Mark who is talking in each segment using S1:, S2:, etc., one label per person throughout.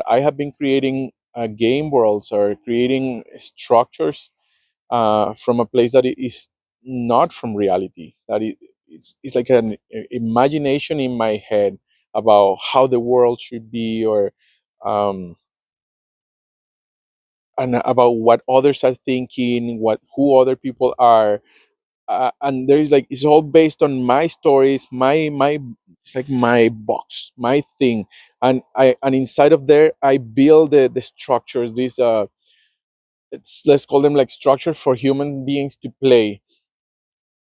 S1: I have been creating game worlds or creating structures from a place that is not from reality. It's like an imagination in my head about how the world should be, or um, and about what others are thinking, what who other people are, and there is like it's all based on my stories, my it's like my box, my thing, and inside of there I build the structures. These it's let's call them like structure for human beings to play,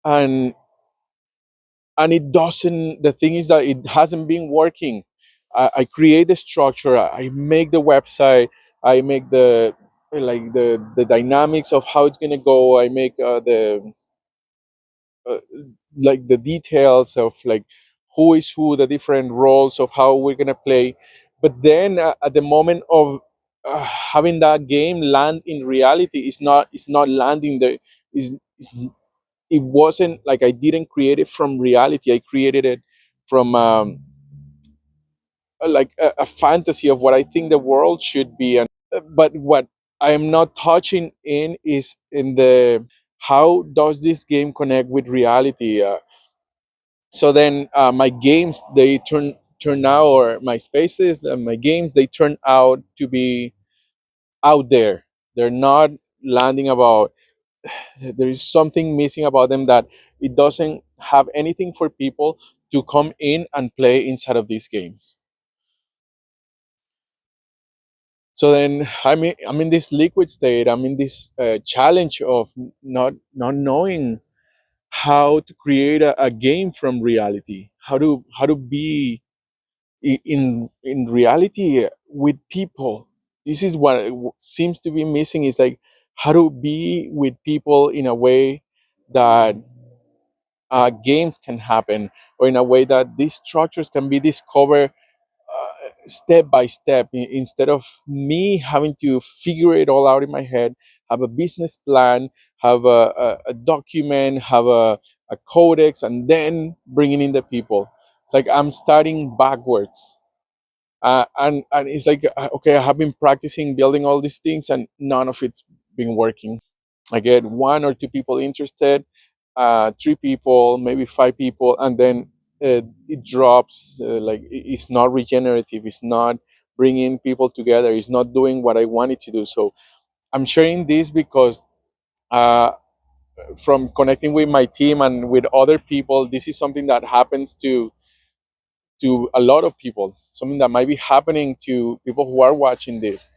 S1: and it doesn't. The thing is that it hasn't been working. I create the structure, I make the website, I make the like the dynamics of how it's gonna go. I make the uh, like the details of like who is who, the different roles of how we're gonna play. But then at the moment of having that game land in reality, it's not landing there. Is It wasn't like I didn't create it from reality. I created it from like a fantasy of what I think the world should be. And but what I am not touching in is in the how does this game connect with reality. So then my games they turn out, or my spaces and my games they turn out to be out there. They're not landing about. There is something missing about them, that it doesn't have anything for people to come in and play inside of these games. So then I'm in this liquid state. I'm in this challenge of not knowing how to create a game from reality, how to be in reality with people. This is what seems to be missing, is like how to be with people in a way that games can happen, or in a way that these structures can be discovered step by step, instead of me having to figure it all out in my head, have a business plan, have a document, have a codex, and then bringing in the people. It's like I'm starting backwards. And it's like okay, I have been practicing building all these things, and none of it's been working. I get one or two people interested, three people, maybe five people, and then it drops. Like it's not regenerative. It's not bringing people together. It's not doing what I wanted to do. So I'm sharing this because uh, from connecting with my team and with other people, this is something that happens to a lot of people. Something that might be happening to people who are watching this,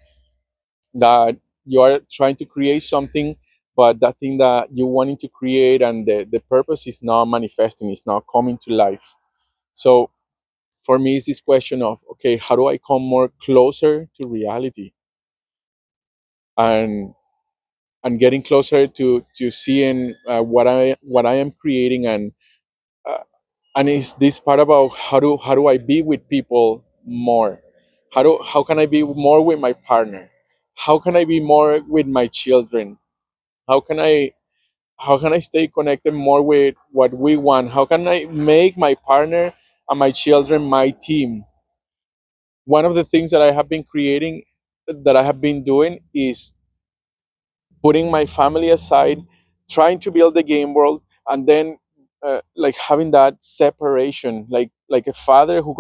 S1: that you are trying to create something, but that thing that you're wanting to create and the purpose is not manifesting, it's not coming to life. So for me, it's this question of, okay, how do I come more closer to reality, and getting closer to seeing what I am creating, uh, and is this part about how do I be with people more? How can I be more with my partner? How can I be more with my children? How can I stay connected more with what we want? How can I make my partner and my children my team? One of the things that I have been creating, that I have been doing, is putting my family aside, trying to build the game world, and then like having that separation, like a father who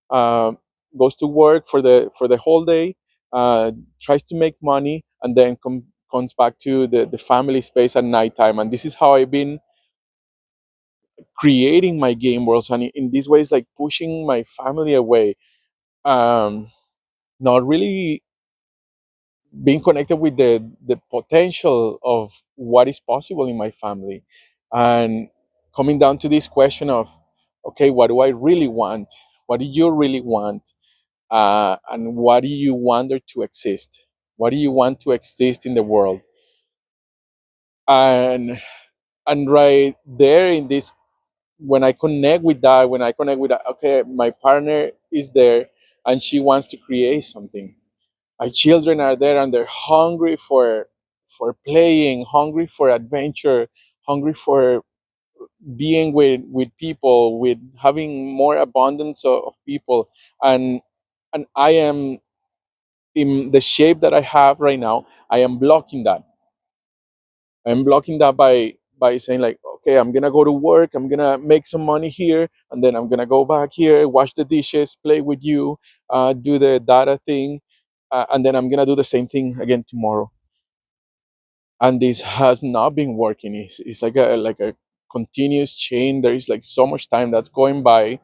S1: uh, goes to work for the whole day, tries to make money, and then comes back to the family space at nighttime. And this is how I've been creating my game worlds, and in these ways, like pushing my family away, um, not really being connected with the potential of what is possible in my family, and coming down to this question of, okay, what do I really want? What do you really want? And what do you want there to exist? What do you want to exist in the world? And right there in this, when I connect with that, okay, my partner is there and she wants to create something. My children are there and they're hungry for playing, hungry for adventure, hungry for being with people, with having more abundance of people. And I am in the shape that I have right now, I am blocking that. I'm blocking that by saying like, okay, I'm gonna go to work, I'm gonna make some money here, and then I'm gonna go back here, wash the dishes, play with you, do the data thing, and then I'm gonna do the same thing again tomorrow. And this has not been working. It's like a continuous chain. There is like so much time that's going by,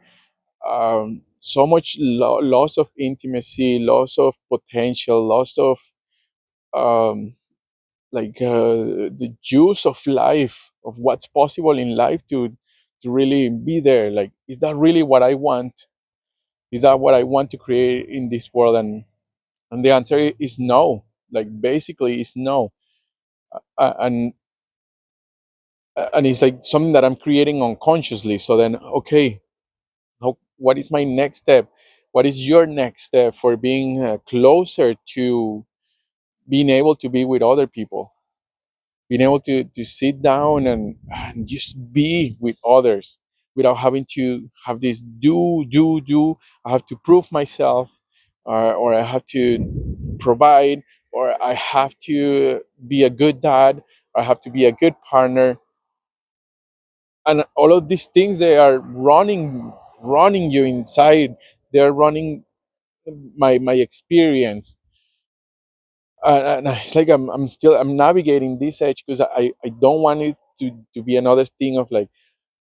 S1: so much loss of intimacy, loss of potential, loss of um, the juice of life, of what's possible in life to really be there. Like, is that really what I want? Is that what I want to create in this world? And the answer is no. Like, basically, is no. And it's like something that I'm creating unconsciously. So then, okay, what is my next step? What is your next step for being closer to being able to be with other people, being able to sit down and just be with others without having to have this do. I have to prove myself, or I have to provide, or I have to be a good dad, or I have to be a good partner. And all of these things, they are running you inside. They are running my experience. And it's like I'm navigating this edge because I don't want it to be another thing of like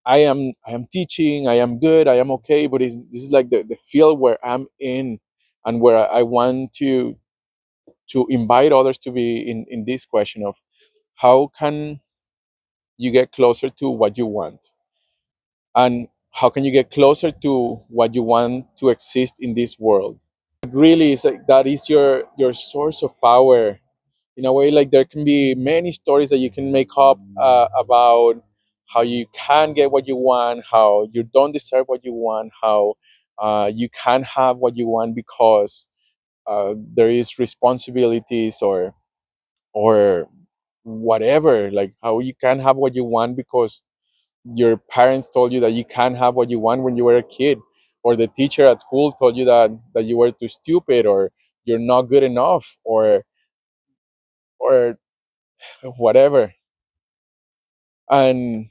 S1: I am teaching, I am good, I am okay, but this is like the field where I'm in, and where I want to invite others to be in this question of how can you get closer to what you want, and how can you get closer to what you want to exist in this world. It really is like that is your source of power. In a way, like there can be many stories that you can make up about how you can get what you want, how you don't deserve what you want, how you can have what you want because there is responsibilities, or whatever, like how you can have what you want because your parents told you that you can't have what you want when you were a kid, or the teacher at school told you that you were too stupid, or you're not good enough, or whatever. And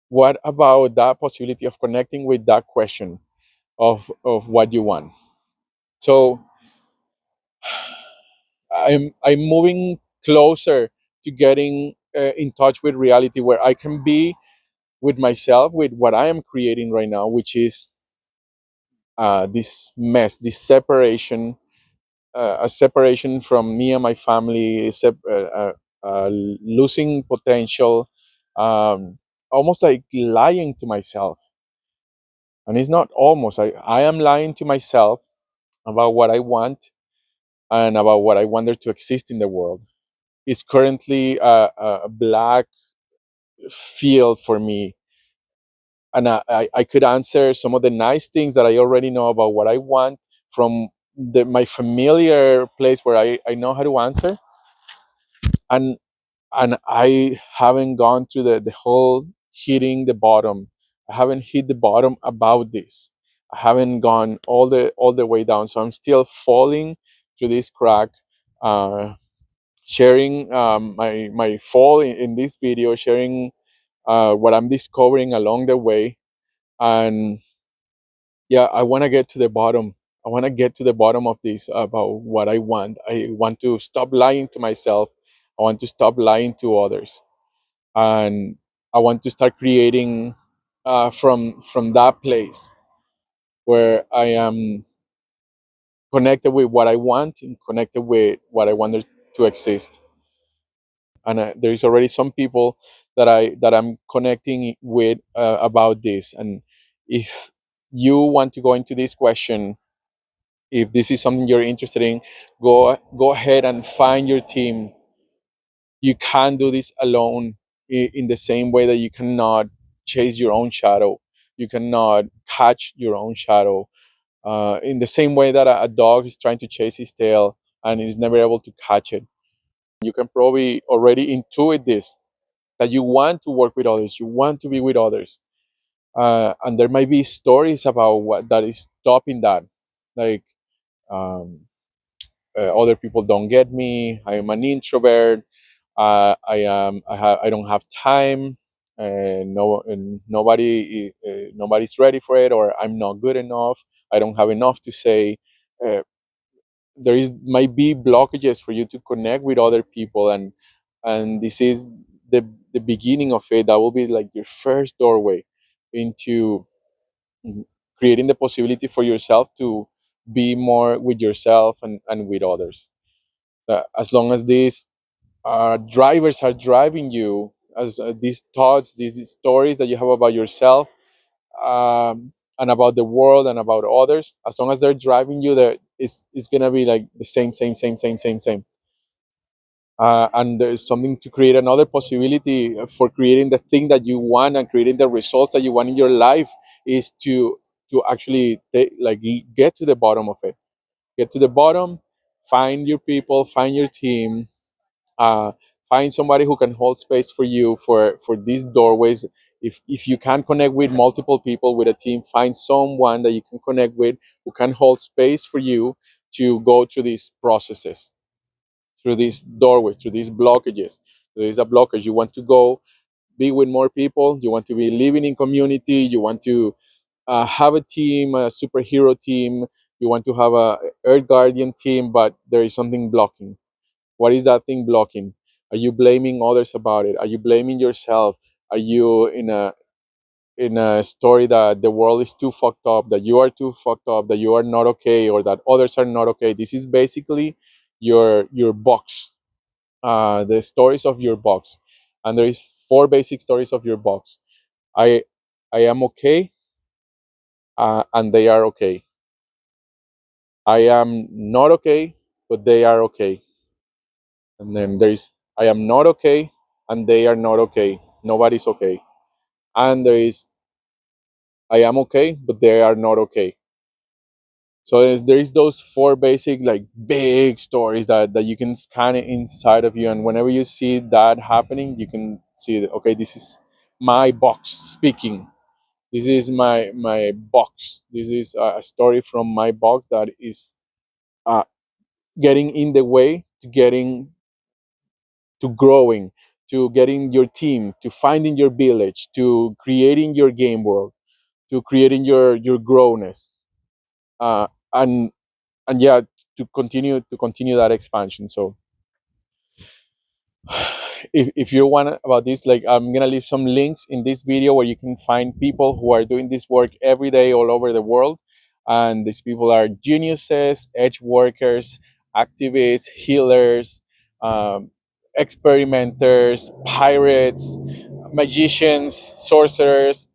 S1: what about that possibility of connecting with that question of what you want? So I'm moving closer to getting in touch with reality, where I can be with myself, with what I am creating right now, which is this mess, this separation, a separation from me and my family, losing potential, um, almost like lying to myself. And it's not almost, I am lying to myself about what I want and about what I want there to exist in the world. It's currently a black field for me. And I could answer some of the nice things that I already know about what I want from my familiar place where I know how to answer. And I haven't gone to the whole hitting the bottom. I haven't hit the bottom about this. I haven't gone all the way down. So I'm still falling through this crack, uh, sharing my fall in this video, sharing what I'm discovering along the way. And yeah, I want to get to the bottom. I want to get to the bottom of this about what I want. I want to stop lying to myself. I want to stop lying to others, and I want to start creating from that place where I am connected with what I want and connected with what I wanted to exist. And there is already some people that I'm connecting with about this. And if you want to go into this question, if this is something you're interested in, go ahead and find your team. You can't do this alone, in the same way that you cannot chase your own shadow. You cannot catch your own shadow. In the same way that a dog is trying to chase his tail and is never able to catch it. You can probably already intuit this, that you want to work with others, you want to be with others. And there might be stories about what that is stopping that. Like, um, other people don't get me. I am an introvert. I don't have time. And nobody's ready for it, or I'm not good enough. I don't have enough to say. Uh, there is might be blockages for you to connect with other people, and this is the beginning of it. That will be like your first doorway into creating the possibility for yourself to be more with yourself and with others. As long as these drivers are driving you, as these thoughts, these stories that you have about yourself, and about the world and about others, as long as they're driving you, there it's gonna be like the same. And there's something to create another possibility for creating the thing that you want and creating the results that you want in your life is to actually get to the bottom of it. Get to the bottom, find your people, find your team, uh, find somebody who can hold space for you for these doorways. If you can connect with multiple people with a team, find someone that you can connect with who can hold space for you to go through these processes, through these doorways, through these blockages. There is a blockage. You want to go be with more people. You want to be living in community. You want to have a team, a superhero team. You want to have a Earth Guardian team, but there is something blocking. What is that thing blocking? Are you blaming others about it? Are you blaming yourself? Are you in a story that the world is too fucked up, that you are too fucked up, that you are not okay, or that others are not okay? This is basically your box, the stories of your box, and there is four basic stories of your box. I I am okay, and they are okay. I am not okay, but they are okay. And then there is I am not okay, and they are not okay. Nobody's okay. And there is I am okay, but they are not okay. So there is those four basic like big stories that you can scan it inside of you, and whenever you see that happening, you can see that okay, this is my box speaking. This is my box. This is a story from my box that is uh, getting in the way to getting to growing, to getting your team, to finding your village, to creating your game world, to creating your growness, uh, and and yeah, to continue that expansion. So if you want about this, like I'm gonna leave some links in this video where you can find people who are doing this work every day all over the world, and these people are geniuses, edge workers, activists, healers, um, experimenters, pirates, magicians, sorcerers,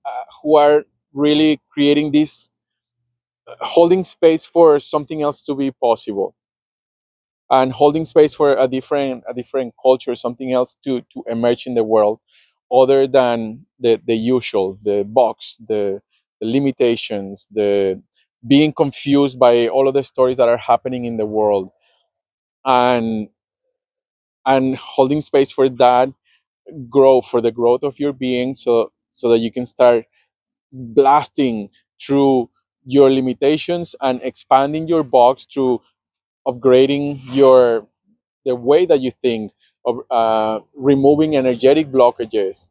S1: who are really creating this, holding space for something else to be possible, and holding space for a different culture, something else to emerge in the world, other than the usual, the box, the limitations, the being confused by all of the stories that are happening in the world, and holding space for that growth, for the growth of your being, so that you can start blasting through your limitations and expanding your box through upgrading the way that you think, of removing energetic blockages,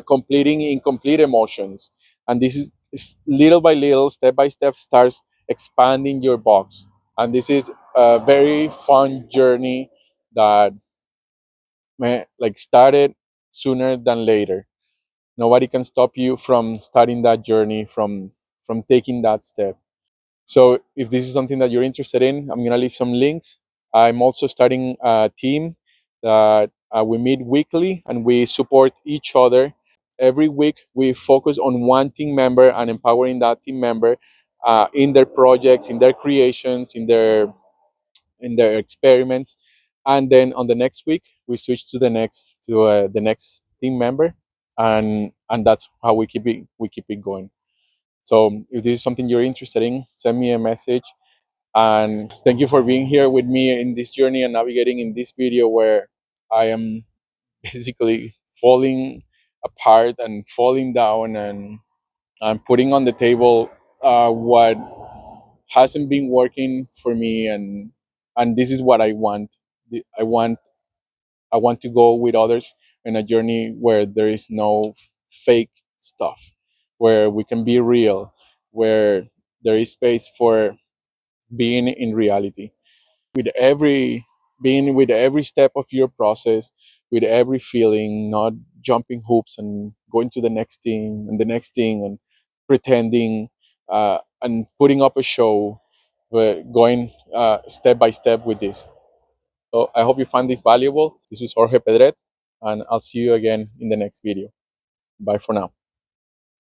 S1: completing incomplete emotions, and this is little by little, step by step, starts expanding your box. And this is a very fun journey that like started sooner than later. Nobody can stop you from starting that journey, from taking that step. So if this is something that you're interested in, I'm gonna leave some links. I'm also starting a team that we meet weekly and we support each other. Every week we focus on one team member and empowering that team member in their projects, in their creations, in their experiments. And then on the next week we switch to the next team member, and that's how we keep it going. So if this is something you're interested in, send me a message. And thank you for being here with me in this journey and navigating in this video where I am basically falling apart and falling down, and I'm putting on the table what hasn't been working for me, and this is what I want. I want I want to go with others in a journey where there is no fake stuff, where we can be real, where there is space for being in reality. With every being with every step of your process, with every feeling, not jumping hoops and going to the next thing and the next thing and pretending and putting up a show, but going step by step with this. So I hope you find this valuable. This is Jorge Pedret, and I'll see you again in the next video. Bye for now.